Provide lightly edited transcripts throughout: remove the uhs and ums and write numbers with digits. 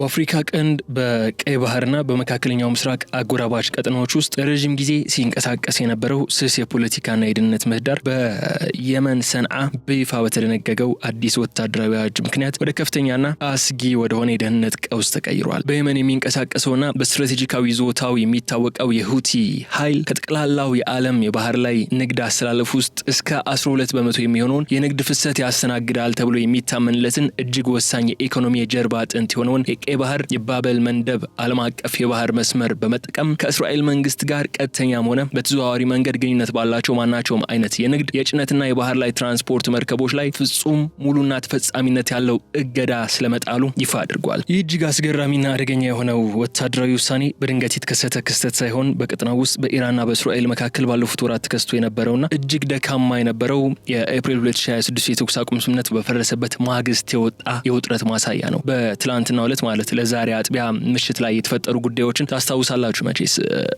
በአፍሪካ ቀንድ በቀይ ባህርና በመካከለኛው ምስራቅ አጎራባች ቀጠናዎች ውስጥ ለረጅም ጊዜ ሲንቀሳቀስ የነበረው ስስ የፖለቲካና የደህንነት ምህዳር በየመን ሰንዓ በይፋ በተደነገገው አዲስ ወታደራዊ አዋጅ ምክንያት ወደ ከፍተኛና አስጊ ወደሆነ የደህንነት ቀውስ ተቀይሯል። በየመን የሚንቀሳቀሰውና በስትራቴጂካዊ ይዞታው የሚታወቀው የሁቲ ኃይል ከጠቅላላው የዓለም የባህር ላይ ንግድ አስተላለፍ ውስጥ እስከ 12 በመቶ የሚሆነውን የንግድ ፍሰት ያስተናግዳል ተብሎ የሚታመንለትን እጅግ ወሳኝ የኢኮኖሚ የጀርባ አጥንት የሆነውን የቀይ ባህር የባበል መንደብ ዓለም አቀፍ የባህር መስመር በመጠቀም ከእስራኤል መንግስት ጋር ቀጥተኛም ሆነ በተዘዋዋሪ መንገድ ግንኙነት ባላቸው ማናቸውም አይነት የንግድ የጭነትና የባህር ላይ ትራንስፖርት መርከቦች ላይ ፍጹም ሙሉና ተፈጻሚነት ያለው እገዳ ስለመጣሉ ይፋ አድርጓል። ይህ እጅግ አስገራሚና አደገኛ የሆነው ወታደራዊ ውሳኔ በድንገት የተከሰተ ክስተት ሳይሆን በቀጠናው ውስጥ በኢራንና በእስራኤል መካከል ባለፉት ወራት ተከስቶ የነበረውና እጅግ ደካማ የነበረው የኤፕሪል 2026 የተኩስ አቁም ስምምነት በፈረሰበት ማግስት የወጣ የውጥረት ማሳያ ነው። በትላንትናው ዕለት ማለት ለዛሬ አጥቢያ ምሽት ላይ የተፈጠሩ ጉዳዮችን ታስታውሳላችሁ። መቼስ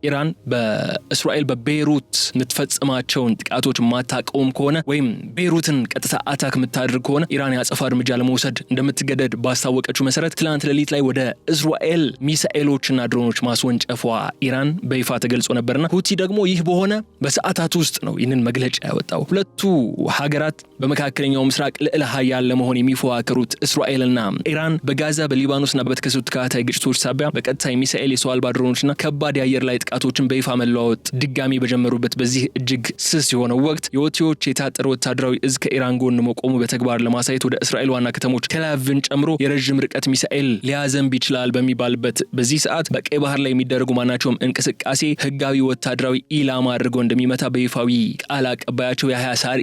ኢራን በእስራኤል በቤይሩት የምትፈጽማቸውን ጥቃቶች ማታቀውም ከሆነ ወይም ቤይሩትን ቀጥታ አታክ የምታደርግ ከሆነ ኢራን ያጸፋ እርምጃ ለመውሰድ እንደምትገደድ ባስታወቀችው መሰረት ትላንት ሌሊት ላይ ወደ እስራኤል ሚሳኤሎችና ድሮኖች ማስወንጨፏ ኢራን በይፋ ተገልጾ ነበርና ሁቲ ደግሞ ይህ በሆነ በሰዓታት ውስጥ ነው ይህንን መግለጫ ያወጣው። ሁለቱ ሀገራት በመካከለኛው ምስራቅ ልዕለ ኃያል ለመሆን የሚፎካከሩት እስራኤልና ኢራን በጋዛ በሊባኖስና በተከሰቱ ተከታታይ ግጭቶች ሳቢያ በቀጥታ የሚሳኤል የሰው አልባ ድሮኖችና ከባድ የአየር ላይ ጥቃቶችን በይፋ መለዋወጥ ድጋሚ በጀመሩበት በዚህ እጅግ ስስ የሆነው ወቅት የሁቲዎች የታጠረ ወታደራዊ እዝ ከኢራን ጎን መቆሙ በተግባር ለማሳየት ወደ እስራኤል ዋና ከተሞች ቴልአቪቭን ጨምሮ የረጅም ርቀት ሚሳኤል ሊያዘንብ ይችላል በሚባልበት በዚህ ሰዓት በቀይ ባህር ላይ የሚደረጉ ማናቸውም እንቅስቃሴ ህጋዊ ወታደራዊ ኢላማ አድርገው እንደሚመታ በይፋዊ ቃል አቀባያቸው ያህያ ሳሪ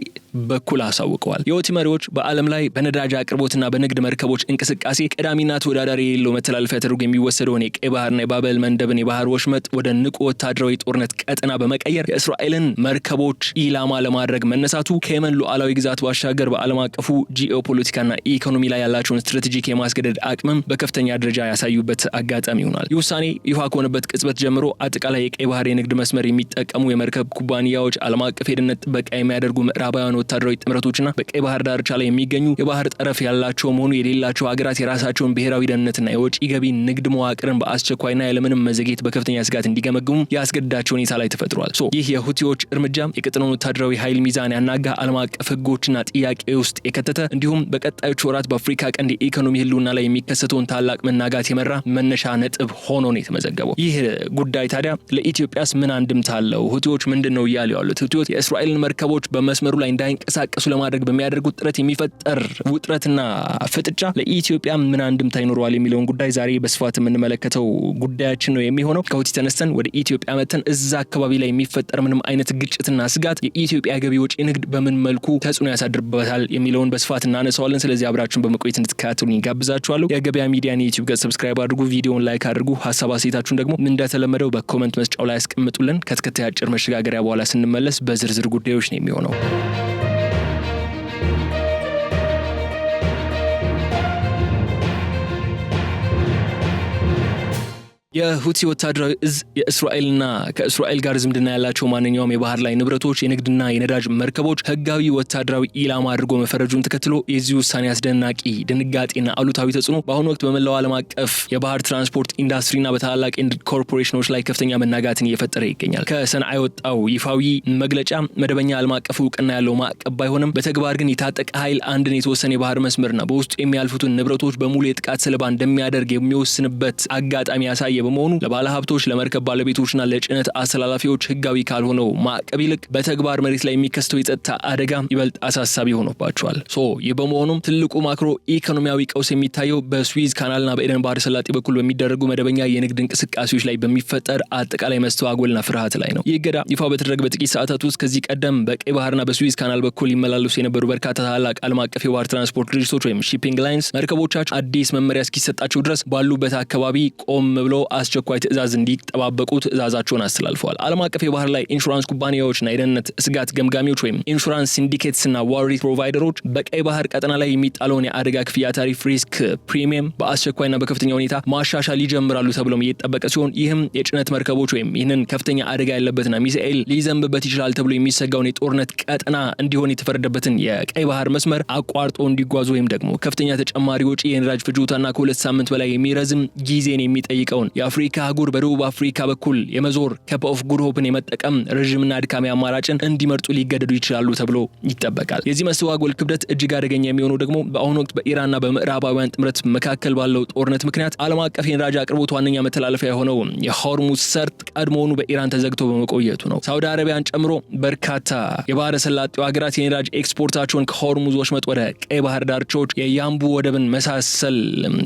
በኩል አሳውቀዋል። የሁቲ መሪዎች በዓለም ላይ በነዳጅ አቅርቦትና በንግድ መርከቦች እንቅስቃሴ ቀዳሚና ተወዳዳሪ የሌለው መተላለፊያ ተደርጎ የሚወሰደውን የቀይ ባህርና የባበል መንደብን የባህር ወሽመጥ ወደ ንቁ ወታደራዊ ጦርነት ቀጠና በመቀየር የእስራኤልን መርከቦች ኢላማ ለማድረግ መነሳቱ ከየመን ሉዓላዊ ግዛት ባሻገር በዓለም አቀፉ ጂኦፖለቲካና ኢኮኖሚ ላይ ያላቸውን ስትራቴጂክ የማስገደድ አቅምም በከፍተኛ ደረጃ ያሳዩበት አጋጣሚ ይሆናል። ይህ ውሳኔ ይፋ ከሆነበት ቅጽበት ጀምሮ አጠቃላይ የቀይ ባህር የንግድ መስመር የሚጠቀሙ የመርከብ ኩባንያዎች፣ ዓለም አቀፍ የደህንነት ጥበቃ የሚያደርጉ ምዕራባውያን ወታደራዊ ጥምረቶችና በቀይ ባህር ዳርቻ ላይ የሚገኙ የባህር ጠረፍ ያላቸው መሆኑ የሌላቸው ሀገራት የራሳቸውን ብሔራዊ ደህንነትና የወጪ ገቢ ንግድ መዋቅርን በአስቸኳይና ያለምንም መዘግየት በከፍተኛ ስጋት እንዲገመግሙ ያስገድዳቸው ሁኔታ ላይ ተፈጥሯል። ይህ የሁቲዎች እርምጃ የቀጠናውን ወታደራዊ ኃይል ሚዛን ያናጋ፣ ዓለም አቀፍ ህጎችና ጥያቄ ውስጥ የከተተ እንዲሁም በቀጣዮቹ ወራት በአፍሪካ ቀንድ የኢኮኖሚ ህልውና ላይ የሚከሰተውን ታላቅ መናጋት የመራ መነሻ ነጥብ ሆኖ ነው የተመዘገበው። ይህ ጉዳይ ታዲያ ለኢትዮጵያስ ምን አንድምታ አለው? ሁቲዎች ምንድነው እያሉ ያሉት? ሁቲዎች የእስራኤልን መርከቦች በመስመሩ ላይ እንዳይንቀሳቀሱ ለማድረግ በሚያደርጉት ጥረት የሚፈጠር ውጥረትና ፍጥጫ ለኢትዮጵያ ምን አንድምታ ይኖረዋል የሚለውን ጉዳይ ዛሬ በስፋት የምንመለከተው ጉዳያችን ነው የሚሆነው። ከሁቲ ተነስተን ወደ ኢትዮጵያ መተን እዛ አካባቢ ላይ የሚፈጠር ምንም አይነት ግጭትና ስጋት የኢትዮጵያ ገቢ ወጪ ንግድ በምን መልኩ ተጽዕኖ ያሳድርበታል የሚለውን በስፋት እናነሳዋለን። ስለዚህ አብራችሁን በመቆየት እንድትከታተሉኝ ጋብዛችኋለሁ። የገበያ ሚዲያን የዩቲዩብ ገጽ ሰብስክራይብ አድርጉ፣ ቪዲዮውን ላይክ አድርጉ። ሐሳብ አስተያየታችሁን ደግሞ እንደተለመደው በኮሜንት መስጫው ላይ አስቀምጡልን። ከተከታታይ አጭር መሸጋገሪያ በኋላ ስንመለስ በዝርዝር ጉዳዮች ነው የሚሆነው። የሁቲ ወታደራዊ እዝ የእስራኤልና ከእስራኤል ጋር ዝምድና ያላቸው ማንኛውም የባህር ላይ ንብረቶች፣ የንግድና የነዳጅ መርከቦች ህጋዊ ወታደራዊ ኢላማ አድርጎ መፈረጁን ተከትሎ የዚህ ውሳኔ አስደናቂ ድንጋጤና አሉታዊ ተጽዕኖ በአሁኑ ወቅት በመላው ዓለም አቀፍ የባህር ትራንስፖርት ኢንዱስትሪና በታላላቅ የንግድ ኮርፖሬሽኖች ላይ ከፍተኛ መናጋትን እየፈጠረ ይገኛል። ከሰንዓ የወጣው ይፋዊ መግለጫ መደበኛ ዓለም አቀፍ እውቅና ያለው ማዕቀብ ባይሆንም በተግባር ግን የታጠቀ ኃይል አንድን የተወሰነ የባህር መስመርና በውስጡ የሚያልፉትን ንብረቶች በሙሉ የጥቃት ሰለባ እንደሚያደርግ የሚወስንበት አጋጣሚ ያሳየ በመሆኑ ለባለ ሀብቶች፣ ለመርከብ ባለቤቶችና ለጭነት አስተላላፊዎች ህጋዊ ካልሆነው ማዕቀብ ይልቅ በተግባር መሬት ላይ የሚከሰተው የጸጥታ አደጋ ይበልጥ አሳሳቢ ሆኖባቸዋል። ይህ በመሆኑም ትልቁ ማክሮ ኢኮኖሚያዊ ቀውስ የሚታየው በስዊዝ ካናልና በኤደን ባህረ ሰላጤ በኩል በሚደረጉ መደበኛ የንግድ እንቅስቃሴዎች ላይ በሚፈጠር አጠቃላይ መስተዋጎልና ፍርሃት ላይ ነው። ይህ እገዳ ይፋ በተደረገ በጥቂት ሰዓታት ውስጥ ከዚህ ቀደም በቀይ ባህርና በስዊዝ ካናል በኩል ይመላለሱ የነበሩ በርካታ ታላላቅ ዓለም አቀፍ የባህር ትራንስፖርት ድርጅቶች ወይም ሺፒንግ ላይንስ መርከቦቻቸው አዲስ መመሪያ እስኪሰጣቸው ድረስ ባሉበት አካባቢ ቆም ብለው አስቸኳይ ትዕዛዝ እንዲጠባበቁ ትዕዛዛቸውን አስተላልፈዋል። ዓለም አቀፍ የባህር ላይ ኢንሹራንስ ኩባንያዎችና የደህንነት ስጋት ገምጋሚዎች ወይም ኢንሹራንስ ሲንዲኬትስ እና ዋሪ ፕሮቫይደሮች በቀይ ባህር ቀጠና ላይ የሚጣለውን የአደጋ ክፍያ ታሪፍ ሪስክ ፕሪሚየም በአስቸኳይና በከፍተኛ ሁኔታ ማሻሻል ይጀምራሉ ተብሎም እየተጠበቀ ሲሆን ይህም የጭነት መርከቦች ወይም ይህንን ከፍተኛ አደጋ ያለበትና ሚሳኤል ሊዘንብበት ይችላል ተብሎ የሚሰጋውን የጦርነት ቀጠና እንዲሆን የተፈረደበትን የቀይ ባህር መስመር አቋርጦ እንዲጓዙ ወይም ደግሞ ከፍተኛ ተጨማሪ ወጪ የነዳጅ ፍጆታና ከ2 ሳምንት በላይ የሚረዝም ጊዜን የሚጠይቀውን የአፍሪካ አህጉር በደቡብ አፍሪካ በኩል የመዞር ካፕ ኦፍ ጉድ ሆፕን የመጠቀም ረዥምና አድካሚ አማራጭን እንዲመርጡ ሊገደዱ ይችላሉ ተብሎ ይጠበቃል። የዚህ መስተዋጎል ክብደት እጅግ አደገኛ የሚሆነው ደግሞ በአሁኑ ወቅት በኢራንና በምዕራባውያን ጥምረት መካከል ባለው ጦርነት ምክንያት ዓለም አቀፍ የነዳጅ አቅርቦት ዋነኛ መተላለፊያ የሆነው የሆርሙዝ ሰርጥ ቀድሞውኑ በኢራን ተዘግቶ በመቆየቱ ነው። ሳውዲ አረቢያን ጨምሮ በርካታ የባህረ ሰላጤው ሀገራት የነዳጅ ኤክስፖርታቸውን ከሆርሙዝ ወሽመጥ ወደ ቀይ ባህር ዳርቻዎች የያምቡ ወደብን መሳሰል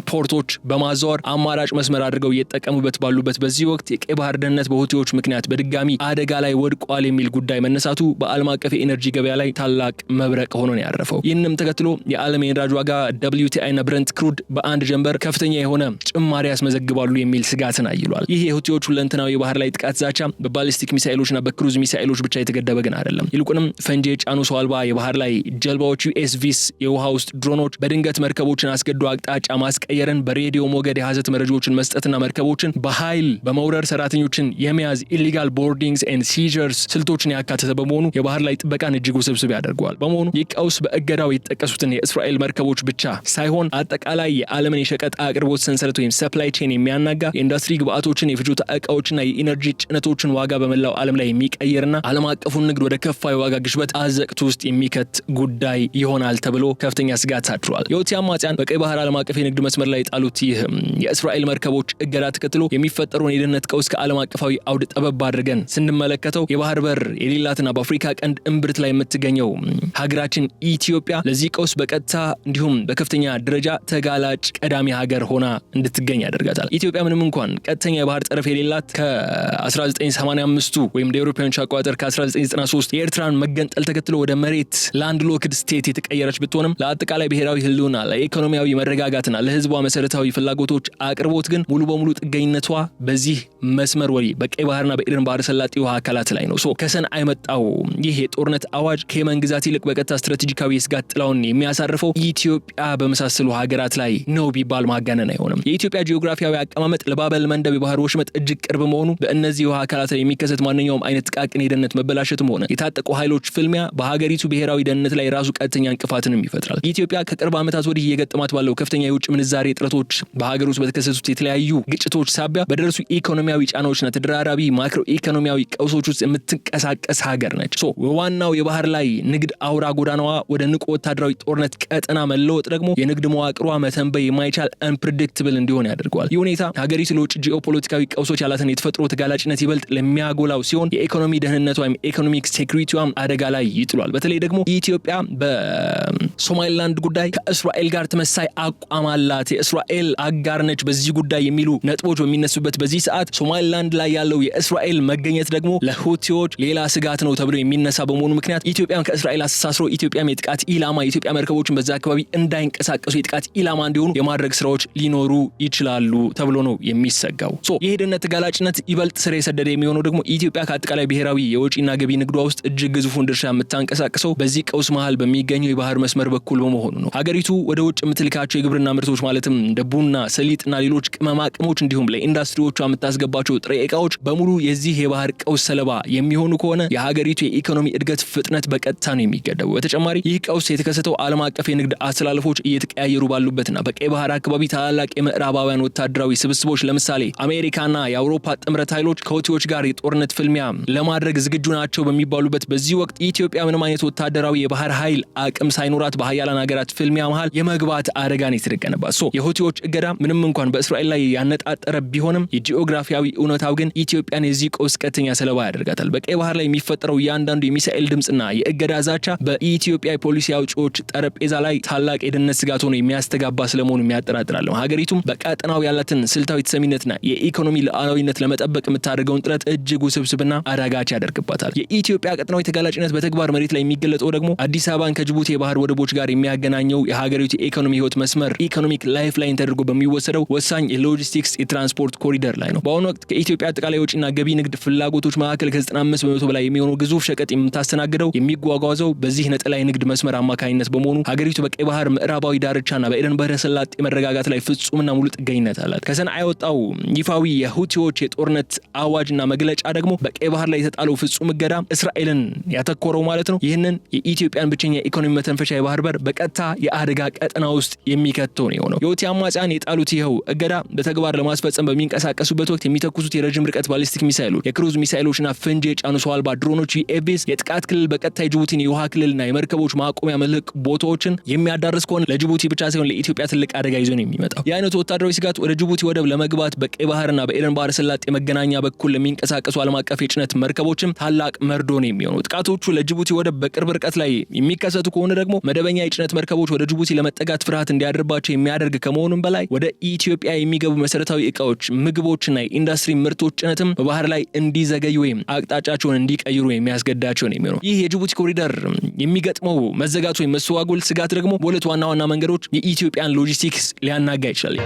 ፖርቶች በማዛወር አማራጭ መስመር አድርገው እየተጠቀሙበት ባሉበት በዚህ ወቅት የቀይ ባህር ደህንነት በሁቲዎች ምክንያት በድጋሚ አደጋ ላይ ወድቋል የሚል ጉዳይ መነሳቱ በዓለም አቀፍ የኤነርጂ ገበያ ላይ ታላቅ መብረቅ ሆኖ ነው ያረፈው። ይህንም ተከትሎ የዓለም የነዳጅ ዋጋ WTI እና ብረንት ክሩድ በአንድ ጀንበር ከፍተኛ የሆነ ጭማሪ ያስመዘግባሉ የሚል ስጋትን አይሏል። ይህ የሁቲዎቹ ሁለንተናዊ የባህር ላይ ጥቃት ዛቻ በባሊስቲክ ሚሳኤሎችና በክሩዝ ሚሳኤሎች ብቻ የተገደበ ግን አይደለም። ይልቁንም ፈንጂ የጫኑ ሰው አልባ የባህር ላይ ጀልባዎች USVs የውሃ ውስጥ ድሮኖች በድንገት መርከቦችን አስገዶ አቅጣጫ ማስቀየርን፣ በሬዲዮ ሞገድ የሐሰት መረጃዎችን መስጠትና መርከቦችን በኃይል በመውረር ሰራተኞችን የመያዝ ኢሊጋል ቦርዲንግስ ኤንድ ሲጀርስ ስልቶችን ያካተተ በመሆኑ የባህር ላይ ጥበቃን እጅግ ውስብስብ ያደርገዋል። በመሆኑ ይህ ቀውስ በእገዳው የተጠቀሱትን የእስራኤል መርከቦች ብቻ ሳይሆን አጠቃላይ የዓለምን የሸቀጥ አቅርቦት ሰንሰለት ወይም ሰፕላይ ቼን የሚያናጋ የኢንዱስትሪ ግብአቶችን፣ የፍጆታ እቃዎችና የኢነርጂ ጭነቶችን ዋጋ በመላው ዓለም ላይ የሚቀይርና ዓለም አቀፉን ንግድ ወደ ከፋ የዋጋ ግሽበት አዘቅት ውስጥ የሚከት ጉዳይ ይሆናል ተብሎ ከፍተኛ ስጋት አድሯል። የሁቲ አማጽያን በቀይ ባህር ዓለም አቀፍ የንግድ መስመር ላይ ጣሉት ይህ የእስራኤል መርከቦች እገዳ ተከትሎ የሚፈጠረውን የደህንነት ቀውስ ከዓለም አቀፋዊ አውድ ጠበብ አድርገን ስንመለከተው የባህር በር የሌላትና በአፍሪካ ቀንድ እምብርት ላይ የምትገኘው ሀገራችን ኢትዮጵያ ለዚህ ቀውስ በቀጥታ እንዲሁም በከፍተኛ ደረጃ ተጋላጭ ቀዳሚ ሀገር ሆና እንድትገኝ ያደርጋታል። ኢትዮጵያ ምንም እንኳን ቀጥተኛ የባህር ጠረፍ የሌላት ከ1985 ወይም ለአውሮፓውያን አቆጣጠር ከ1993 የኤርትራን መገንጠል ተከትሎ ወደ መሬት ላንድ ሎክድ ስቴት የተቀየረች ብትሆንም ለአጠቃላይ ብሔራዊ ህልውና፣ ለኢኮኖሚያዊ መረጋጋትና ለህዝቧ መሰረታዊ ፍላጎቶች አቅርቦት ግን ሙሉ በሙሉ ጥገኝነቷ በዚህ መስመር ወይ በቀይ ባህርና በኤደን ባህረ ሰላጤ ውሃ አካላት ላይ ነው። ከሰን አይመጣው ይህ የጦርነት አዋጅ ከየመን ግዛት ይልቅ በቀጥታ ስትራቴጂካዊ የስጋት ጥላውን የሚያሳርፈው ኢትዮጵያ በመሳሰሉ ሀገራት ላይ ነው ቢባል ማጋነን አይሆንም። የኢትዮጵያ ጂኦግራፊያዊ አቀማመጥ ለባበል መንደብ የባህር ወሽመጥ እጅግ ቅርብ መሆኑ በእነዚህ ውሃ አካላት ላይ የሚከሰት ማንኛውም አይነት ጥቃቅን የደህንነት መበላሸትም ሆነ የታጠቁ ኃይሎች ፍልሚያ በሀገሪቱ ብሔራዊ ደህንነት ላይ ራሱ ቀጥተኛ እንቅፋትንም ይፈጥራል። ኢትዮጵያ ከቅርብ ዓመታት ወዲህ እየገጠማት ባለው ከፍተኛ የውጭ ምንዛሬ እጥረቶች፣ በሀገር ውስጥ በተከሰቱት የተለያዩ ግጭቶች ሳቢያ በደረሱ ኢኮኖሚያዊ ጫናዎችና ተደራራቢ ማክሮ ኢኮኖሚያዊ ቀውሶች ውስጥ የምትንቀሳቀስ ሀገር ነች። ዋናው የባህር ላይ ንግድ አውራ ጎዳናዋ ወደ ንቁ ወታደራዊ ጦርነት ቀጠና መለወጥ ደግሞ የንግድ መዋቅሯ መተንበይ የማይቻል አንፕሬዲክትብል እንዲሆን ያደርገዋል። ይህ ሁኔታ ሀገሪቱ ለውጭ ጂኦፖለቲካዊ ቀውሶች ያላትን የተፈጥሮ ተጋላጭነት ይበልጥ ለሚያጎላው ሲሆን የኢኮኖሚ ደህንነቷ ወይም ኢኮኖሚክ ሴኩሪቲዋም አደጋ ላይ ይጥሏል። በተለይ ደግሞ ኢትዮጵያ በሶማሊላንድ ጉዳይ ከእስራኤል ጋር ተመሳይ አቋም አላት፣ የእስራኤል አጋር ነች በዚህ ጉዳይ የሚሉ ነጥቦች በሚነሱበት በዚህ ሰዓት ሶማሊላንድ ላይ ያለው የእስራኤል መገኘት ደግሞ ለሁቲዎች ሌላ ስጋት ነው ተብሎ የሚነሳ በመሆኑ ምክንያት ኢትዮጵያን ከእስራኤል አስተሳስሮ ኢትዮጵያም የጥቃት ኢላማ የኢትዮጵያ መርከቦችን በዛ አካባቢ እንዳይንቀሳቀሱ የጥቃት ኢላማ እንዲሆኑ የማድረግ ስራዎች ሊኖሩ ይችላሉ ተብሎ ነው የሚሰጋው። ይህ የደህንነት ተጋላጭነት ይበልጥ ስር የሰደደ የሚሆነው ደግሞ ኢትዮጵያ ከአጠቃላይ ብሔራዊ የወጪና ገቢ ንግዷ ውስጥ እጅግ ግዙፉን ድርሻ የምታንቀሳቅሰው በዚህ ቀውስ መሃል በሚገኘው የባህር መስመር በኩል በመሆኑ ነው። ሀገሪቱ ወደ ውጭ የምትልካቸው የግብርና ምርቶች ማለትም እንደ ቡና፣ ሰሊጥና ሌሎች ቅመማ ቅሞች እንዲሁም ለኢንዱስትሪዎቿ የምታስገባቸው ጥሬ ዕቃዎች በሙሉ የዚህ የባህር ቀውስ ሰለባ የሚሆኑ ከሆነ የሀገሪቱ የኢኮኖሚ እድገት ፍጥነት በቀጥታ ነው የሚገደቡ። በተጨማሪ ይህ ቀውስ የተከሰተው ዓለም አቀፍ የንግድ አስተላልፎች እየተቀያየሩ ባሉበትና በቀይ ባህር አካባቢ ታላላቅ የምዕራባውያን ወታደራዊ ስብስቦች ለምሳሌ አሜሪካና የአውሮፓ ጥምረት ኃይሎች ከሁቲዎች ጋር የጦርነት ፍልሚያ ለማድረግ ዝግጁ ናቸው በሚባሉበት በዚህ ወቅት ኢትዮጵያ ምንም አይነት ወታደራዊ የባህር ኃይል አቅም ሳይኖራት በሀያላን ሀገራት ፍልሚያ መሃል የመግባት አደጋን የተደቀነባት። የሁቲዎች እገዳ ምንም እንኳን በእስራኤል ላይ ያነጣጠረ ቢሆንም የጂኦግራፊያዊ እውነታው ግን ኢትዮጵያን የዚህ ቀውስ ቀጥተኛ ሰለባ ያደርጋታል። በቀይ ባህር ላይ የሚፈጠረው እያንዳንዱ የሚሳኤል ድምጽና የእገዳ ዛቻ በኢትዮጵያ የፖሊሲ አውጪዎች ጠረጴዛ ላይ ታላቅ የደህንነት ስጋት ሆኖ የሚያስተጋባ ስለመሆኑ የሚያጠራጥራል። ሀገሪቱም በቀጠናው ያላትን ስልታዊ ተሰሚነትና የኢኮኖሚ ሉዓላዊነት ለመጠበቅ የምታደርገውን ጥረት እጅግ ውስብስብና አዳጋች ያደርግባታል። የኢትዮጵያ ቀጠናዊ ተጋላጭነት በተግባር መሬት ላይ የሚገለጸው ደግሞ አዲስ አበባን ከጅቡቲ የባህር ወደቦች ጋር የሚያገናኘው የሀገሪቱ የኢኮኖሚ ህይወት መስመር ኢኮኖሚክ ላይፍ ላይን ተደርጎ በሚወሰደው ወሳኝ የሎጂስቲክስ የትራንስፖርት ኮሪደር ላይ ነው። በአሁኑ ወቅት ከኢትዮጵያ አጠቃላይ ወጪና ገቢ ንግድ ፍላጎቶች መካከል ከ95% በላይ የሚሆነው ግዙፍ ሸቀጥ የምታስተናግደው የሚጓጓዘው በዚህ ነጠላ የንግድ መስመር አማካኝነት በመሆኑ ሀገሪቱ በቀይ ባህር ምዕራባዊ ዳርቻና በኤደን ባህረ ሰላጤ መረጋጋት ላይ ፍጹምና ሙሉ ጥገኝነት አላት። ከሰንዓ የወጣው ይፋዊ የሁቲዎች የጦርነት አዋጅና መግለጫ ደግሞ በቀይ ባህር ላይ የተጣለው ፍጹም እገዳ እስራኤልን ያተኮረው ማለት ነው። ይህንን የኢትዮጵያን ብቸኛ ኢኮኖሚ መተንፈሻ የባህር በር በቀጥታ የአደጋ ቀጠና ውስጥ የሚከተው ነው የሆነው። የሁቲ አማጽያን የጣሉት ይኸው እገዳ በተግባር ለማስፈጸም በሚንቀሳቀሱበት ወቅት የሚተኩሱት የረጅም ርቀት ባሊስቲክ ሚሳይሎች፣ የክሩዝ ሚሳይሎችና ፈንጂ የጫኑ ሰው አልባ ድሮኖች ዩኤቪስ የጥቃት ክልል በቀጥታ የጅቡቲን የውሃ ክልልና የመርከቦች ማቆሚያ መልህቅ ቦታዎችን የሚያዳርስ ከሆነ ለጅቡቲ ብቻ ሳይሆን ለኢትዮጵያ ትልቅ አደጋ ይዞ ነው የሚመጣው። የአይነቱ ወታደራዊ ስጋት ወደ ጅቡቲ ወደብ ለመግባት በቀይ ባህርና በኤደን ባህረ ሰላጤ መገናኛ በኩል ለሚንቀሳቀሱ ዓለም አቀፍ የጭነት መርከቦችም ታላቅ መርዶ ነው የሚሆነው። ጥቃቶቹ ለጅቡቲ ወደብ በቅርብ ርቀት ላይ የሚከሰቱ ከሆነ ደግሞ መደበኛ የጭነት መርከቦች ወደ ጅቡቲ ለመጠጋት ፍርሃት እንዲያድርባቸው የሚያደርግ ከመሆኑም በላይ ወደ ኢትዮጵያ የሚገቡ መሰረታዊ እቃዎች፣ ምግቦችና የኢንዱስትሪ ምርቶች ጭነትም በባህር ላይ እንዲዘገዩ ወይም አቅጣጫቸውን እንዲቀይሩ የሚያስገዳቸው ነው የሚሆነው። ይህ የጅቡቲ ኮሪደር የሚገጥመው መዘጋት ወይም መስተጓጎል ስጋት ደግሞ በሁለት ዋና ዋና መንገዶች የኢትዮጵያን ሎጂስቲክስ ሊያናጋ ይችላል።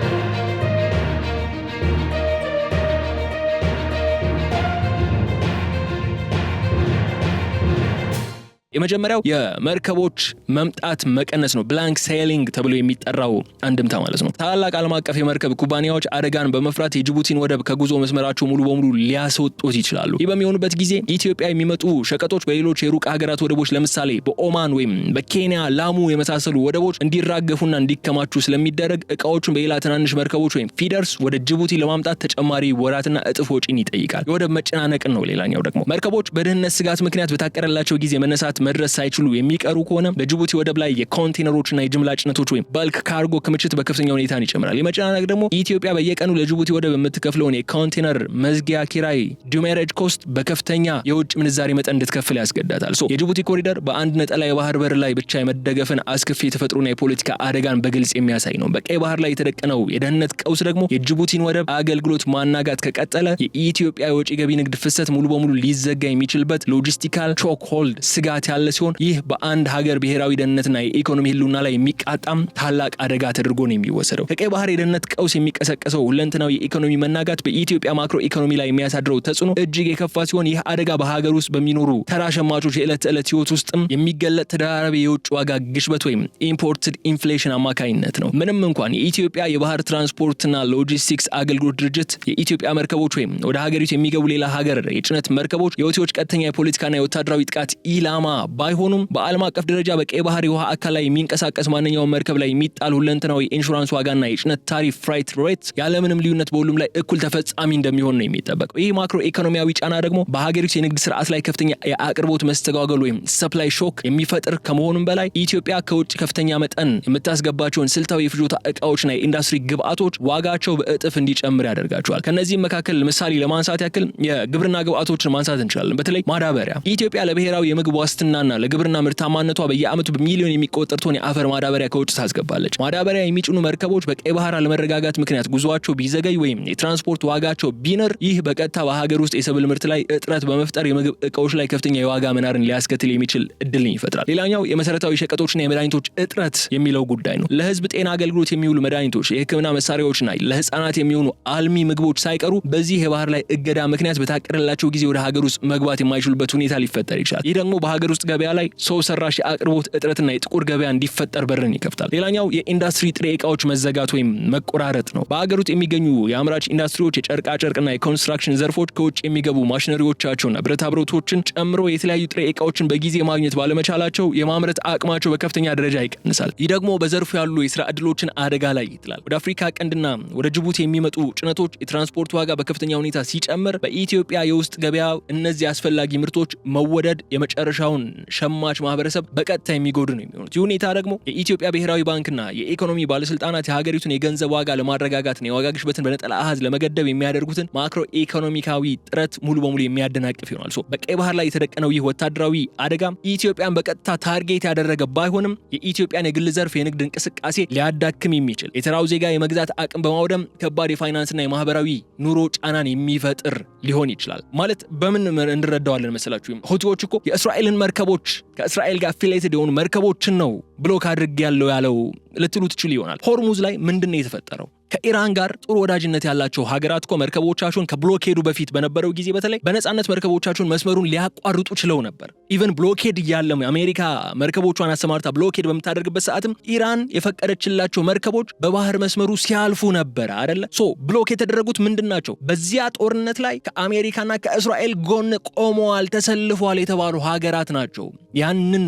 የመጀመሪያው የመርከቦች መምጣት መቀነስ ነው። ብላንክ ሴሊንግ ተብሎ የሚጠራው አንድምታ ማለት ነው። ታላላቅ ዓለም አቀፍ የመርከብ ኩባንያዎች አደጋን በመፍራት የጅቡቲን ወደብ ከጉዞ መስመራቸው ሙሉ በሙሉ ሊያስወጡት ይችላሉ። ይህ በሚሆኑበት ጊዜ ኢትዮጵያ የሚመጡ ሸቀጦች በሌሎች የሩቅ ሀገራት ወደቦች ለምሳሌ በኦማን ወይም በኬንያ ላሙ የመሳሰሉ ወደቦች እንዲራገፉና እንዲከማቹ ስለሚደረግ እቃዎቹን በሌላ ትናንሽ መርከቦች ወይም ፊደርስ ወደ ጅቡቲ ለማምጣት ተጨማሪ ወራትና እጥፍ ወጪን ይጠይቃል። የወደብ መጨናነቅን ነው ሌላኛው ደግሞ። መርከቦች በደህንነት ስጋት ምክንያት በታቀረላቸው ጊዜ መነሳት መድረስ ሳይችሉ የሚቀሩ ከሆነ በጅቡቲ ወደብ ላይ የኮንቴነሮችና የጅምላ ጭነቶች ወይም ባልክ ካርጎ ክምችት በከፍተኛ ሁኔታ ይጨምራል። የመጨናነቅ ደግሞ ኢትዮጵያ በየቀኑ ለጅቡቲ ወደብ የምትከፍለውን የኮንቴነር መዝጊያ ኪራይ ዲሜሬጅ ኮስት በከፍተኛ የውጭ ምንዛሬ መጠን እንድትከፍል ያስገዳታል። የጅቡቲ ኮሪደር በአንድ ነጠላ የባህር በር ላይ ብቻ የመደገፍን አስከፊ የተፈጥሮና የፖለቲካ አደጋን በግልጽ የሚያሳይ ነው። በቀይ ባህር ላይ የተደቀነው የደህንነት ቀውስ ደግሞ የጅቡቲን ወደብ አገልግሎት ማናጋት ከቀጠለ የኢትዮጵያ የወጪ ገቢ ንግድ ፍሰት ሙሉ በሙሉ ሊዘጋ የሚችልበት ሎጂስቲካል ቾክ ሆልድ ስጋት ያለ ሲሆን ይህ በአንድ ሀገር ብሔራዊ ደህንነትና የኢኮኖሚ ህልውና ላይ የሚቃጣም ታላቅ አደጋ ተደርጎ ነው የሚወሰደው። ከቀይ ባህር የደህንነት ቀውስ የሚቀሰቀሰው ሁለንተናዊ የኢኮኖሚ መናጋት በኢትዮጵያ ማክሮ ኢኮኖሚ ላይ የሚያሳድረው ተጽዕኖ እጅግ የከፋ ሲሆን ይህ አደጋ በሀገር ውስጥ በሚኖሩ ተራ ሸማቾች የዕለት ተዕለት ህይወት ውስጥም የሚገለጥ ተደራራቢ የውጭ ዋጋ ግሽበት ወይም ኢምፖርትድ ኢንፍሌሽን አማካኝነት ነው። ምንም እንኳን የኢትዮጵያ የባህር ትራንስፖርትና ሎጂስቲክስ አገልግሎት ድርጅት የኢትዮጵያ መርከቦች ወይም ወደ ሀገሪቱ የሚገቡ ሌላ ሀገር የጭነት መርከቦች የሁቲዎች ቀጥተኛ የፖለቲካና የወታደራዊ ጥቃት ኢላማ ባይሆኑም በዓለም አቀፍ ደረጃ በቀይ ባህር የውሃ አካል ላይ የሚንቀሳቀስ ማንኛውም መርከብ ላይ የሚጣል ሁለንተናዊ ኢንሹራንስ ዋጋና የጭነት ታሪፍ ፍራይት ሬት ያለምንም ልዩነት በሁሉም ላይ እኩል ተፈጻሚ እንደሚሆን ነው የሚጠበቀው። ይህ ማክሮ ኢኮኖሚያዊ ጫና ደግሞ በሀገሪቱ የንግድ ስርዓት ላይ ከፍተኛ የአቅርቦት መስተጓጎል ወይም ሰፕላይ ሾክ የሚፈጥር ከመሆኑም በላይ ኢትዮጵያ ከውጭ ከፍተኛ መጠን የምታስገባቸውን ስልታዊ የፍጆታ እቃዎችና የኢንዱስትሪ ግብአቶች ዋጋቸው በእጥፍ እንዲጨምር ያደርጋቸዋል። ከነዚህም መካከል ምሳሌ ለማንሳት ያክል የግብርና ግብአቶችን ማንሳት እንችላለን። በተለይ ማዳበሪያ። ኢትዮጵያ ለብሔራዊ የምግብ ዋስትናና ለግብርና ምርታማነቷ በየዓመቱ በሚሊዮን የሚቆጠር ቶን የአፈር ማዳበሪያ ከውጭ ታስገባለች። ማዳበሪያ የሚጭኑ መርከቦች በቀይ ባህር አለመረጋጋት ምክንያት ጉዟቸው ቢዘገይ ወይም የትራንስፖርት ዋጋቸው ቢንር ይህ በቀጥታ በሀገር ውስጥ የሰብል ምርት ላይ እጥረት በመፍጠር የምግብ እቃዎች ላይ ከፍተኛ የዋጋ መናርን ሊያስከትል የሚችል እድልን ይፈጥራል። ሌላኛው የመሰረታዊ ሸቀጦችና የመድኃኒቶች እጥረት የሚለው ጉዳይ ነው። ለህዝብ ጤና አገልግሎት የሚውሉ መድኃኒቶች፣ የህክምና መሳሪያዎችና ለህፃናት የሚሆኑ አልሚ ምግቦች ሳይቀሩ በዚህ የባህር ላይ እገዳ ምክንያት በታቀደላቸው ጊዜ ወደ ሀገር ውስጥ መግባት የማይችሉበት ሁኔታ ሊፈጠር ይችላል። ይህ ደግሞ በሀገር ውስጥ ገበያ ላይ ሰው ሰራሽ የአቅርቦት እጥረትና የጥቁር ገበያ እንዲፈጠር በርን ይከፍታል። ሌላኛው የኢንዱስትሪ ጥሬ እቃዎች መዘጋት ወይም መቆራረጥ ነው። በሀገር ውስጥ የሚገኙ የአምራች ኢንዱስትሪዎች የጨርቃ ጨርቅና የኮንስትራክሽን ዘርፎች ከውጭ የሚገቡ ማሽነሪዎቻቸውና ብረታ ብረቶችን ጨምሮ የተለያዩ ጥሬ እቃዎችን በጊዜ ማግኘት ባለመቻላቸው የማምረት አቅማቸው በከፍተኛ ደረጃ ይቀንሳል። ይህ ደግሞ በዘርፉ ያሉ የስራ ዕድሎችን አደጋ ላይ ይጥላል። ወደ አፍሪካ ቀንድና ወደ ጅቡቲ የሚመጡ ጭነቶች የትራንስፖርት ዋጋ በከፍተኛ ሁኔታ ሲጨምር በኢትዮጵያ የውስጥ ገበያ እነዚህ አስፈላጊ ምርቶች መወደድ የመጨረሻውን ሸማች ማህበረሰብ በቀጥታ የሚጎዱ ነው የሚሆኑት። ይህ ሁኔታ ደግሞ የኢትዮጵያ ብሔራዊ ባንክና የኢኮኖሚ ባለስልጣናት የሀገሪቱን የገንዘብ ዋጋ ለማረጋጋትና የዋጋ ግሽበትን በነጠላ አሃዝ ለመገደብ የሚያደርጉትን ማክሮ ኢኮኖሚካዊ ጥረት ሙሉ በሙሉ የሚያደናቅፍ ይሆናል። በቀይ ባህር ላይ የተደቀነው ይህ ወታደራዊ አደጋ ኢትዮጵያን በቀጥታ ታርጌት ያደረገ ባይሆንም የኢትዮጵያን የግል ዘርፍ የንግድ እንቅስቃሴ ሊያዳክም የሚችል የተራው ዜጋ የመግዛት አቅም በማውደም ከባድ የፋይናንስና የማህበራዊ ኑሮ ጫናን የሚፈጥር ሊሆን ይችላል። ማለት በምን እንረዳዋለን መሰላችሁ? ሁቲዎች እኮ የእስራኤልን መርከቦች ከእስራኤል ጋር አፊሊየትድ የሆኑ መርከቦችን ነው ብሎክ አድርጌያለሁ ያለው ልትሉ ትችሉ ይሆናል። ሆርሙዝ ላይ ምንድነው የተፈጠረው? ከኢራን ጋር ጥሩ ወዳጅነት ያላቸው ሀገራት እኮ መርከቦቻቸውን ከብሎኬዱ በፊት በነበረው ጊዜ በተለይ በነጻነት መርከቦቻቸውን መስመሩን ሊያቋርጡ ችለው ነበር። ኢቨን ብሎኬድ እያለ አሜሪካ መርከቦቿን አሰማርታ ብሎኬድ በምታደርግበት ሰዓትም ኢራን የፈቀደችላቸው መርከቦች በባህር መስመሩ ሲያልፉ ነበር አይደለ? ብሎክ የተደረጉት ምንድናቸው? በዚያ ጦርነት ላይ ከአሜሪካና ከእስራኤል ጎን ቆመዋል፣ ተሰልፈዋል የተባሉ ሀገራት ናቸው ያንን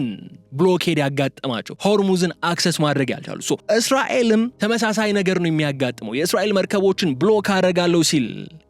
ብሎኬድ ያጋጠማቸው ሆርሙዝን አክሰስ ማድረግ ያልቻሉ። እስራኤልም ተመሳሳይ ነገር ነው የሚያጋጥመው። የእስራኤል መርከቦችን ብሎክ አደርጋለሁ ሲል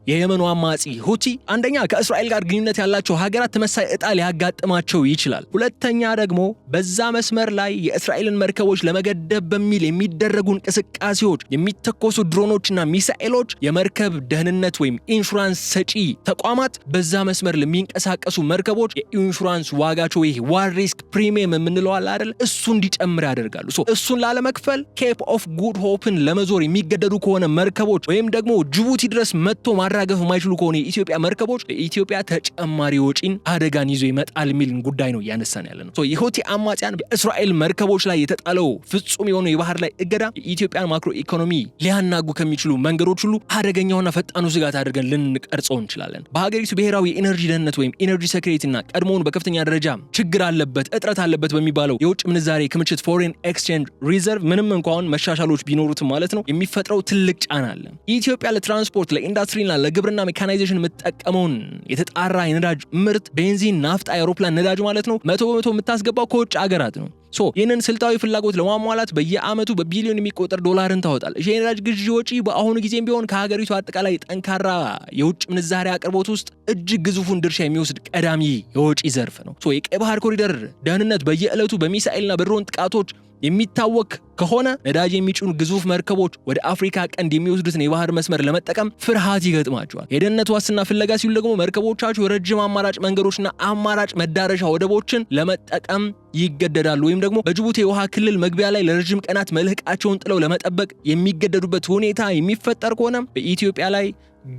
የየመኑ አማጺ ሁቲ አንደኛ ከእስራኤል ጋር ግንኙነት ያላቸው ሀገራት ተመሳሳይ ዕጣ ሊያጋጥማቸው ይችላል። ሁለተኛ ደግሞ በዛ መስመር ላይ የእስራኤልን መርከቦች ለመገደብ በሚል የሚደረጉ እንቅስቃሴዎች፣ የሚተኮሱ ድሮኖችና ሚሳኤሎች የመርከብ ደህንነት ወይም ኢንሹራንስ ሰጪ ተቋማት በዛ መስመር ለሚንቀሳቀሱ መርከቦች የኢንሹራንስ ዋጋቸው ይሄ ዋር ሪስክ ፕሪሚየም የምንለው አለ አይደል? እሱ እንዲጨምር ያደርጋሉ። እሱን ላለመክፈል ኬፕ ኦፍ ጉድ ሆፕን ለመዞር የሚገደዱ ከሆነ መርከቦች ወይም ደግሞ ጅቡቲ ድረስ መጥቶ ማራገፍ የማይችሉ ከሆነ የኢትዮጵያ መርከቦች ለኢትዮጵያ ተጨማሪ ወጪን አደጋን ይዞ ይመጣል የሚል ጉዳይ ነው እያነሳን ያለ ነው። የሁቲ አማጺያን በእስራኤል መርከቦች ላይ የተጣለው ፍጹም የሆነ የባህር ላይ እገዳ የኢትዮጵያን ማክሮ ኢኮኖሚ ሊያናጉ ከሚችሉ መንገዶች ሁሉ አደገኛውና ፈጣኑ ስጋት አድርገን ልንቀርጸው እንችላለን። በሀገሪቱ ብሔራዊ የኢነርጂ ደህንነት ወይም ኢነርጂ ሴኩሪቲና ቀድሞውን በከፍተኛ ደረጃ ችግር አለበት፣ እጥረት አለበት በሚባለው የውጭ ምንዛሬ ክምችት ፎሬን ኤክስቼንጅ ሪዘርቭ ምንም እንኳን መሻሻሎች ቢኖሩትም ማለት ነው የሚፈጥረው ትልቅ ጫና አለ። ኢትዮጵያ ለትራንስፖርት ለኢንዱስትሪና ለግብርና ሜካናይዜሽን የምትጠቀመውን የተጣራ የነዳጅ ምርት ቤንዚን፣ ናፍጣ፣ የአውሮፕላን ነዳጅ ማለት ነው 100% የምታስገባው ከውጭ ሀገራት ነው። ይህንን ስልታዊ ፍላጎት ለማሟላት በየአመቱ በቢሊዮን የሚቆጠር ዶላርን ታወጣለች። የነዳጅ ግዢ ወጪ በአሁኑ ጊዜም ቢሆን ከሀገሪቱ አጠቃላይ ጠንካራ የውጭ ምንዛሬ አቅርቦት ውስጥ እጅግ ግዙፉን ድርሻ የሚወስድ ቀዳሚ የወጪ ዘርፍ ነው። የቀይ ባህር ኮሪደር ደህንነት በየዕለቱ በሚሳኤልና በድሮን ጥቃቶች የሚታወቅ ከሆነ ነዳጅ የሚጭኑ ግዙፍ መርከቦች ወደ አፍሪካ ቀንድ የሚወስዱትን የባህር መስመር ለመጠቀም ፍርሃት ይገጥማቸዋል። የደህንነት ዋስትና ፍለጋ ሲሉ ደግሞ መርከቦቻቸው ረጅም አማራጭ መንገዶችና አማራጭ መዳረሻ ወደቦችን ለመጠቀም ይገደዳሉ። ወይም ደግሞ በጅቡቲ የውሃ ክልል መግቢያ ላይ ለረጅም ቀናት መልህቃቸውን ጥለው ለመጠበቅ የሚገደዱበት ሁኔታ የሚፈጠር ከሆነ በኢትዮጵያ ላይ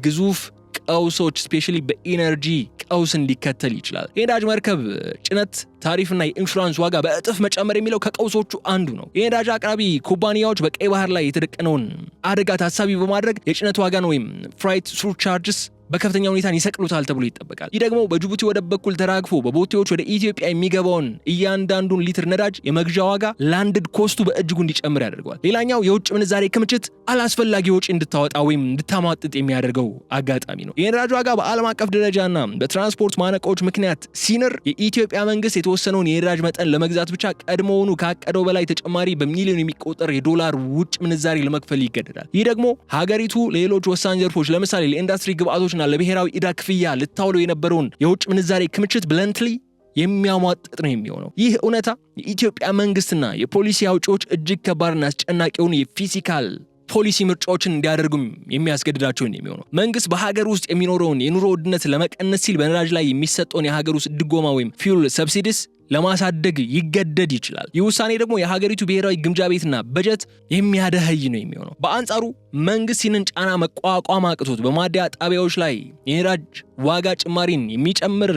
ግዙፍ ቀውሶች ስፔሻሊ በኢነርጂ ቀውስ እንዲከተል ይችላል። የነዳጅ መርከብ ጭነት ታሪፍና የኢንሹራንስ ዋጋ በእጥፍ መጨመር የሚለው ከቀውሶቹ አንዱ ነው። የነዳጅ አቅራቢ ኩባንያዎች በቀይ ባህር ላይ የተደቀነውን አደጋ ታሳቢ በማድረግ የጭነት ዋጋን ወይም ፍራይት ሱርቻርጅስ በከፍተኛ ሁኔታ ይሰቅሉታል ተብሎ ይጠበቃል። ይህ ደግሞ በጅቡቲ ወደብ በኩል ተራግፎ በቦቴዎች ወደ ኢትዮጵያ የሚገባውን እያንዳንዱን ሊትር ነዳጅ የመግዣ ዋጋ ላንድድ ኮስቱ በእጅጉ እንዲጨምር ያደርገዋል። ሌላኛው የውጭ ምንዛሬ ክምችት አላስፈላጊ ወጪ እንድታወጣ ወይም እንድታማጥጥ የሚያደርገው አጋጣሚ ነው። የነዳጅ ዋጋ በዓለም አቀፍ ደረጃና በትራንስፖርት ማነቆች ምክንያት ሲንር የኢትዮጵያ መንግስት የተወሰነውን የነዳጅ መጠን ለመግዛት ብቻ ቀድሞውኑ ካቀደው በላይ ተጨማሪ በሚሊዮን የሚቆጠር የዶላር ውጭ ምንዛሬ ለመክፈል ይገደዳል። ይህ ደግሞ ሀገሪቱ ሌሎች ወሳኝ ዘርፎች ለምሳሌ ለኢንዱስትሪ ግብአቶች ለብሔራዊ ዕዳ ክፍያ ልታውለው የነበረውን የውጭ ምንዛሬ ክምችት ብለንትሊ የሚያሟጥጥ ነው የሚሆነው። ይህ እውነታ የኢትዮጵያ መንግስትና የፖሊሲ አውጪዎች እጅግ ከባድና አስጨናቂውን የፊስካል ፖሊሲ ምርጫዎችን እንዲያደርጉም የሚያስገድዳቸው ነው የሚሆነው። መንግስት በሀገር ውስጥ የሚኖረውን የኑሮ ውድነት ለመቀነስ ሲል በነዳጅ ላይ የሚሰጠውን የሀገር ውስጥ ድጎማ ወይም ፊውል ሰብሲዲስ ለማሳደግ ይገደድ ይችላል። ይህ ውሳኔ ደግሞ የሀገሪቱ ብሔራዊ ግምጃ ቤትና በጀት የሚያደህይ ነው የሚሆነው። በአንጻሩ መንግስት ይህንን ጫና መቋቋም አቅቶት በማደያ ጣቢያዎች ላይ የነዳጅ ዋጋ ጭማሪን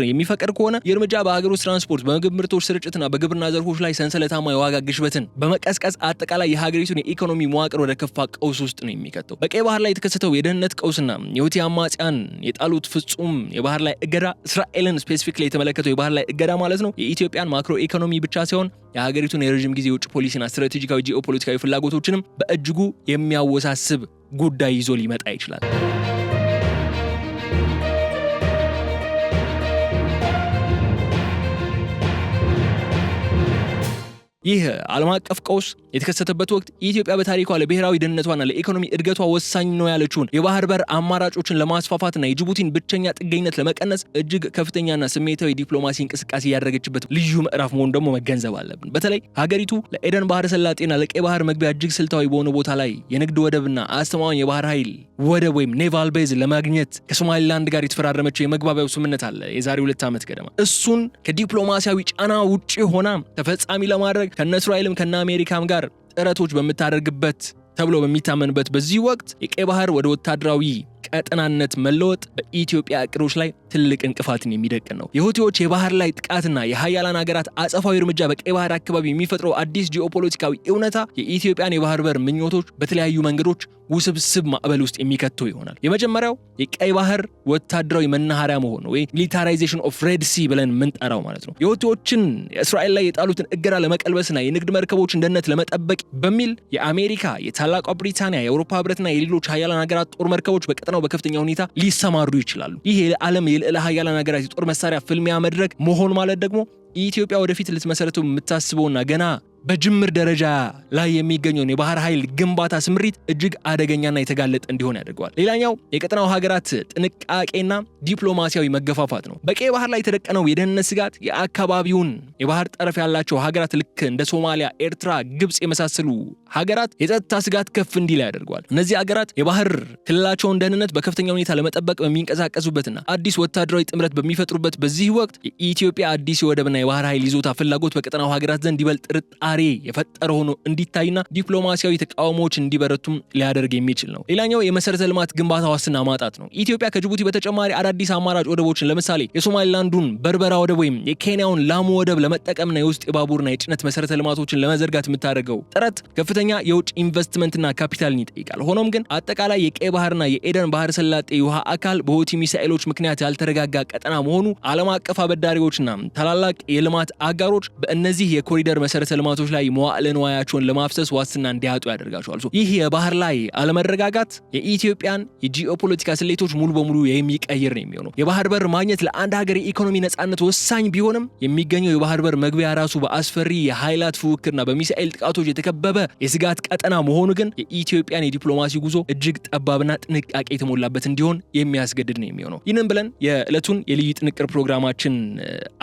የሚፈቅድ ከሆነ የእርምጃ በሀገር ውስጥ ትራንስፖርት፣ በምግብ ምርቶች ስርጭትና በግብርና ዘርፎች ላይ ሰንሰለታማ የዋጋ ግሽበትን በመቀስቀስ አጠቃላይ የሀገሪቱን የኢኮኖሚ መዋቅር ወደ ከፋ ቀውስ ውስጥ ነው የሚከተው። በቀይ ባህር ላይ የተከሰተው የደህንነት ቀውስና የሁቲ አማጺያን የጣሉት ፍጹም የባህር ላይ እገዳ እስራኤልን ስፔሲፊክ ላይ የተመለከተው የባህር ላይ እገዳ ማለት ነው የኢትዮጵያን ማክሮ ኢኮኖሚ ብቻ ሳይሆን የሀገሪቱን የረጅም ጊዜ የውጭ ፖሊሲና ስትራቴጂካዊ ጂኦፖለቲካዊ ፍላጎቶችንም በእጅጉ የሚያወሳስብ ጉዳይ ይዞ ሊመጣ ይችላል። ይህ ዓለም አቀፍ ቀውስ የተከሰተበት ወቅት ኢትዮጵያ በታሪኳ ለብሔራዊ ደህንነቷና ለኢኮኖሚ እድገቷ ወሳኝ ነው ያለችውን የባህር በር አማራጮችን ለማስፋፋትና የጅቡቲን ብቸኛ ጥገኝነት ለመቀነስ እጅግ ከፍተኛና ስሜታዊ ዲፕሎማሲ እንቅስቃሴ ያደረገችበት ልዩ ምዕራፍ መሆኑን ደግሞ መገንዘብ አለብን። በተለይ ሀገሪቱ ለኤደን ባህረ ሰላጤና ለቀይ ባህር መግቢያ እጅግ ስልታዊ በሆነ ቦታ ላይ የንግድ ወደብና አስተማማኝ የባህር ኃይል ወደብ ወይም ኔቫል ቤዝ ለማግኘት ከሶማሊላንድ ጋር የተፈራረመችው የመግባቢያው ስምምነት አለ የዛሬ 2 ዓመት ገደማ። እሱን ከዲፕሎማሲያዊ ጫና ውጪ ሆና ተፈጻሚ ለማድረግ ከነ እስራኤልም ከነ አሜሪካም ጋር ጥረቶች በምታደርግበት ተብሎ በሚታመንበት በዚህ ወቅት የቀይ ባህር ወደ ወታደራዊ ቀጠናነት መለወጥ በኢትዮጵያ እቅዶች ላይ ትልቅ እንቅፋትን የሚደቅን ነው። የሁቲዎች የባህር ላይ ጥቃትና የሀያላን ሀገራት አጸፋዊ እርምጃ በቀይ ባህር አካባቢ የሚፈጥረው አዲስ ጂኦፖለቲካዊ እውነታ የኢትዮጵያን የባህር በር ምኞቶች በተለያዩ መንገዶች ውስብስብ ማዕበል ውስጥ የሚከተው ይሆናል። የመጀመሪያው የቀይ ባህር ወታደራዊ መናኸሪያ መሆን ነው፣ ወይ ሚሊታራይዜሽን ኦፍ ሬድ ሲ ብለን የምንጠራው ማለት ነው። የሁቲዎችን እስራኤል ላይ የጣሉትን እገዳ ለመቀልበስና የንግድ መርከቦችን ደህንነት ለመጠበቅ በሚል የአሜሪካ፣ የታላቋ ብሪታንያ፣ የአውሮፓ ህብረትና የሌሎች ሀያላን ሀገራት ጦር መርከቦች በቀጠናው በከፍተኛ ሁኔታ ሊሰማሩ ይችላሉ። ይህ የዓለም የልዕለ ሀያላን ሀገራት የጦር መሳሪያ ፍልሚያ መድረክ መሆን ማለት ደግሞ ኢትዮጵያ ወደፊት ልትመሰረተው የምታስበውና ገና በጅምር ደረጃ ላይ የሚገኘውን የባህር ኃይል ግንባታ ስምሪት እጅግ አደገኛና የተጋለጠ እንዲሆን ያደርገዋል። ሌላኛው የቀጠናው ሀገራት ጥንቃቄና ዲፕሎማሲያዊ መገፋፋት ነው። በቀይ ባህር ላይ የተደቀነው የደህንነት ስጋት የአካባቢውን የባህር ጠረፍ ያላቸው ሀገራት ልክ እንደ ሶማሊያ፣ ኤርትራ፣ ግብጽ የመሳሰሉ ሀገራት የጸጥታ ስጋት ከፍ እንዲል ያደርገዋል። እነዚህ ሀገራት የባህር ክልላቸውን ደህንነት በከፍተኛ ሁኔታ ለመጠበቅ በሚንቀሳቀሱበትና አዲስ ወታደራዊ ጥምረት በሚፈጥሩበት በዚህ ወቅት የኢትዮጵያ አዲስ የወደብና የባህር ኃይል ይዞታ ፍላጎት በቀጠናው ሀገራት ዘንድ ይበልጥ ጥርጣሬ የፈጠረ ሆኖ እንዲታይና ዲፕሎማሲያዊ ተቃውሞዎች እንዲበረቱም ሊያደርግ የሚችል ነው። ሌላኛው የመሰረተ ልማት ግንባታ ዋስትና ማጣት ነው። ኢትዮጵያ ከጅቡቲ በተጨማሪ አዳዲስ አማራጭ ወደቦችን ለምሳሌ የሶማሊላንዱን በርበራ ወደብ ወይም የኬንያውን ላሙ ወደብ ለመጠቀምና የውስጥ የባቡርና የጭነት መሰረተ ልማቶችን ለመዘርጋት የምታደርገው ጥረት ከፍተኛ የውጭ ኢንቨስትመንትና ካፒታልን ይጠይቃል። ሆኖም ግን አጠቃላይ የቀይ ባህርና የኤደን ባህር ሰላጤ የውሃ አካል በሁቲ ሚሳኤሎች ምክንያት ያልተረጋጋ ቀጠና መሆኑ ዓለም አቀፍ አበዳሪዎችና ታላላቅ የልማት አጋሮች በእነዚህ የኮሪደር መሰረተ ልማቶች ላይ መዋዕለ ንዋያቸውን ለማፍሰስ ዋስትና እንዲያጡ ያደርጋቸዋል። ይህ የባህር ላይ አለመረጋጋት የኢትዮጵያን የጂኦፖለቲካ ስሌቶች ሙሉ በሙሉ የሚቀይር ነው የሚሆነው። የባህር በር ማግኘት ለአንድ ሀገር የኢኮኖሚ ነጻነት ወሳኝ ቢሆንም የሚገኘው የባህር በር መግቢያ ራሱ በአስፈሪ የኃይላት ፉክክርና በሚሳኤል ጥቃቶች የተከበበ የስጋት ቀጠና መሆኑ ግን የኢትዮጵያን የዲፕሎማሲ ጉዞ እጅግ ጠባብና ጥንቃቄ የተሞላበት እንዲሆን የሚያስገድድ ነው የሚሆነው። ይህንን ብለን የዕለቱን የልዩ ጥንቅር ፕሮግራማችን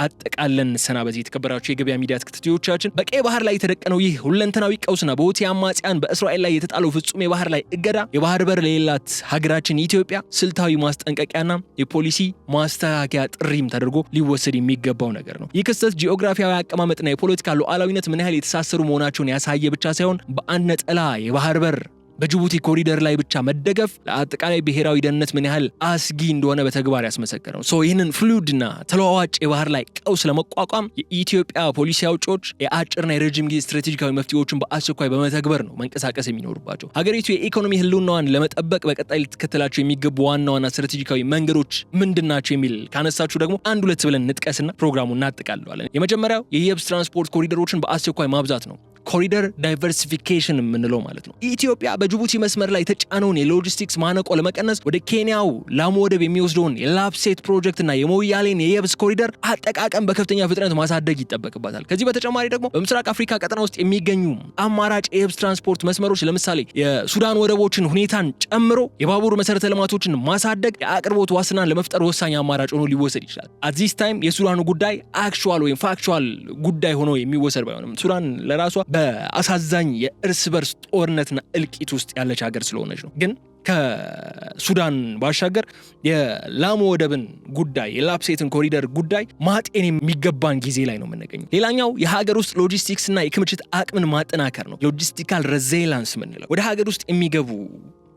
አጠቃለን ሰናበት። የተከበራችሁ የገበያ ሚዲያ ተከታታዮቻችን በቀይ ባህር ላይ የተደቀነው ይህ ሁለንተናዊ ቀውስና በሁቲ አማጽያን በእስራኤል ላይ የተጣለው ፍጹም የባህር ላይ እገዳ የባህር በር ለሌላት ሀገራችን ኢትዮጵያ ስልታዊ ማስጠንቀቂያና የፖሊሲ ማስተካከያ ጥሪም ተደርጎ ሊወሰድ የሚገባው ነገር ነው። ይህ ክስተት ጂኦግራፊያዊ አቀማመጥና የፖለቲካ ሉዓላዊነት ምን ያህል የተሳሰሩ መሆናቸውን ያሳየ ብቻ ሳይሆን በአንድ ነጠላ የባህር በር በጅቡቲ ኮሪደር ላይ ብቻ መደገፍ ለአጠቃላይ ብሔራዊ ደህንነት ምን ያህል አስጊ እንደሆነ በተግባር ያስመሰከረ ነው። ይህንን ፍሉይድና ተለዋዋጭ የባህር ላይ ቀውስ ለመቋቋም የኢትዮጵያ ፖሊሲ አውጪዎች የአጭርና የረጅም ጊዜ ስትራቴጂካዊ መፍትሄዎችን በአስቸኳይ በመተግበር ነው መንቀሳቀስ የሚኖርባቸው። ሀገሪቱ የኢኮኖሚ ህልውናዋን ለመጠበቅ በቀጣይ ልትከተላቸው የሚገቡ ዋና ዋና ስትራቴጂካዊ መንገዶች ምንድናቸው የሚል ካነሳችሁ ደግሞ አንድ ሁለት ብለን እንጥቀስና ፕሮግራሙን እናጠቃልለዋለን። የመጀመሪያው የየብስ ትራንስፖርት ኮሪደሮችን በአስቸኳይ ማብዛት ነው። ኮሪደር ዳይቨርሲፊኬሽን የምንለው ማለት ነው። ኢትዮጵያ በጅቡቲ መስመር ላይ የተጫነውን የሎጂስቲክስ ማነቆ ለመቀነስ ወደ ኬንያው ላሙ ወደብ የሚወስደውን የላፕሴት ፕሮጀክትና የሞያሌን የየብስ ኮሪደር አጠቃቀም በከፍተኛ ፍጥነት ማሳደግ ይጠበቅባታል። ከዚህ በተጨማሪ ደግሞ በምስራቅ አፍሪካ ቀጠና ውስጥ የሚገኙ አማራጭ የየብስ ትራንስፖርት መስመሮች ለምሳሌ የሱዳን ወደቦችን ሁኔታን ጨምሮ የባቡር መሰረተ ልማቶችን ማሳደግ የአቅርቦት ዋስትናን ለመፍጠር ወሳኝ አማራጭ ሆኖ ሊወሰድ ይችላል። አዚስ ታይም የሱዳኑ ጉዳይ አክቹዋል ወይም ፋክቹዋል ጉዳይ ሆኖ የሚወሰድ ባይሆንም ሱዳን ለራሷ በአሳዛኝ የእርስ በርስ ጦርነትና እልቂት ውስጥ ያለች ሀገር ስለሆነች ነው። ግን ከሱዳን ባሻገር የላሙ ወደብን ጉዳይ የላፕሴትን ኮሪደር ጉዳይ ማጤን የሚገባን ጊዜ ላይ ነው የምንገኘው። ሌላኛው የሀገር ውስጥ ሎጂስቲክስና የክምችት አቅምን ማጠናከር ነው። ሎጂስቲካል ሬዚሊያንስ የምንለው ወደ ሀገር ውስጥ የሚገቡ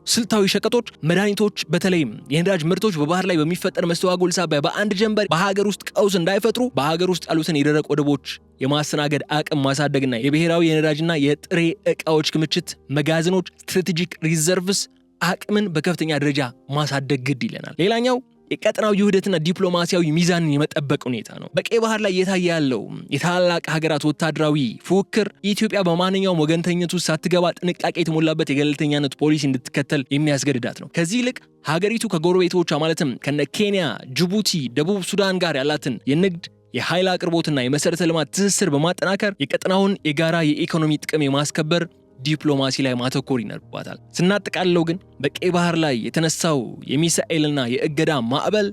ስልታዊ ሸቀጦች፣ መድኃኒቶች፣ በተለይም የነዳጅ ምርቶች በባህር ላይ በሚፈጠር መስተዋጎል ሳቢያ በአንድ ጀንበር በሀገር ውስጥ ቀውስ እንዳይፈጥሩ በሀገር ውስጥ ያሉትን የደረቅ ወደቦች የማስተናገድ አቅም ማሳደግና የብሔራዊ የነዳጅና የጥሬ ዕቃዎች ክምችት መጋዘኖች ስትራቴጂክ ሪዘርቭስ አቅምን በከፍተኛ ደረጃ ማሳደግ ግድ ይለናል። ሌላኛው የቀጠናው ውህደትና ዲፕሎማሲያዊ ሚዛንን የመጠበቅ ሁኔታ ነው። በቀይ ባህር ላይ እየታየ ያለው የታላላቅ ሀገራት ወታደራዊ ፉክክር ኢትዮጵያ በማንኛውም ወገንተኝነት ውስጥ ሳትገባ ጥንቃቄ የተሞላበት የገለልተኛነት ፖሊሲ እንድትከተል የሚያስገድዳት ነው። ከዚህ ይልቅ ሀገሪቱ ከጎረቤቶቿ ማለትም ከነ ኬንያ፣ ጅቡቲ፣ ደቡብ ሱዳን ጋር ያላትን የንግድ የኃይል አቅርቦትና የመሰረተ ልማት ትስስር በማጠናከር የቀጠናውን የጋራ የኢኮኖሚ ጥቅም የማስከበር ዲፕሎማሲ ላይ ማተኮር ይኖርባታል። ስናጠቃልለው ግን በቀይ ባህር ላይ የተነሳው የሚሳኤልና የእገዳ ማዕበል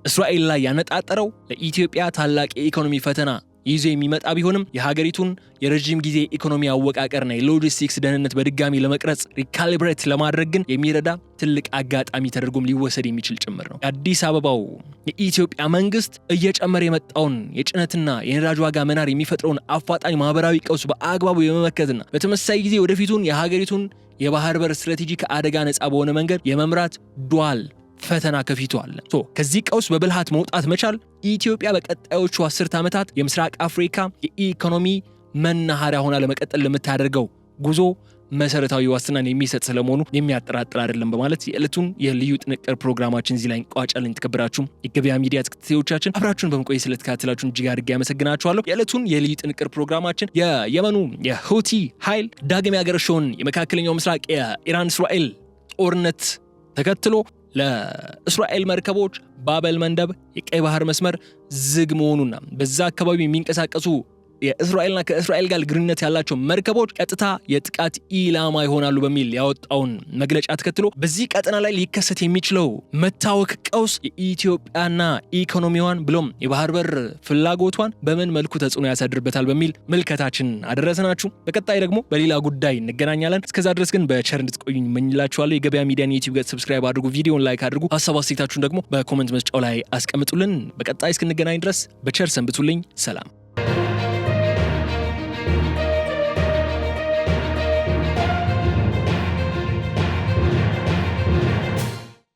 እስራኤል ላይ ያነጣጠረው ለኢትዮጵያ ታላቅ የኢኮኖሚ ፈተና ይዞ የሚመጣ ቢሆንም የሀገሪቱን የረጅም ጊዜ ኢኮኖሚ አወቃቀርና የሎጂስቲክስ ደህንነት በድጋሚ ለመቅረጽ ሪካሊብሬት ለማድረግ ግን የሚረዳ ትልቅ አጋጣሚ ተደርጎም ሊወሰድ የሚችል ጭምር ነው። የአዲስ አበባው የኢትዮጵያ መንግስት እየጨመረ የመጣውን የጭነትና የነዳጅ ዋጋ መናር የሚፈጥረውን አፋጣኝ ማህበራዊ ቀውስ በአግባቡ የመመከትና በተመሳሳይ ጊዜ ወደፊቱን የሀገሪቱን የባህር በር ስትራቴጂ ከአደጋ ነፃ በሆነ መንገድ የመምራት ዱዋል ፈተና ከፊቱ አለ። ከዚህ ቀውስ በብልሃት መውጣት መቻል ኢትዮጵያ በቀጣዮቹ 10 ዓመታት የምስራቅ አፍሪካ የኢኮኖሚ መናኸሪያ ሆና ለመቀጠል ለምታደርገው ጉዞ መሰረታዊ ዋስትናን የሚሰጥ ስለመሆኑ የሚያጠራጥር አይደለም በማለት የዕለቱን የልዩ ጥንቅር ፕሮግራማችን እዚህ ላይ እንቋጫለን። ተከብራችሁ የገበያ ሚዲያ ተከታታዮቻችን አብራችሁን በመቆየት ስለተከታተላችሁን እጅግ አድርጌ አመሰግናችኋለሁ። የዕለቱን የልዩ ጥንቅር ፕሮግራማችን የየመኑ የሁቲ ኃይል ዳግም ያገረሸውን የመካከለኛው ምስራቅ የኢራን እስራኤል ጦርነት ተከትሎ ለእስራኤል መርከቦች ባበል መንደብ የቀይ ባህር መስመር ዝግ መሆኑና በዛ አካባቢ የሚንቀሳቀሱ የእስራኤልና ከእስራኤል ጋር ግንኙነት ያላቸው መርከቦች ቀጥታ የጥቃት ኢላማ ይሆናሉ በሚል ያወጣውን መግለጫ ተከትሎ በዚህ ቀጠና ላይ ሊከሰት የሚችለው መታወክ ቀውስ የኢትዮጵያና ኢኮኖሚዋን ብሎም የባህር በር ፍላጎቷን በምን መልኩ ተጽዕኖ ያሳድርበታል በሚል ምልከታችን አደረሰናችሁ። በቀጣይ ደግሞ በሌላ ጉዳይ እንገናኛለን። እስከዛ ድረስ ግን በቸር እንድትቆዩኝ እመኝላችኋለሁ። የገበያ ሚዲያን የዩቲዩብ ገጽ ሰብስክራይብ አድርጉ፣ ቪዲዮን ላይክ አድርጉ፣ ሀሳብ አስተያየታችሁን ደግሞ በኮሜንት መስጫው ላይ አስቀምጡልን። በቀጣይ እስክንገናኝ ድረስ በቸር ሰንብቱልኝ። ሰላም።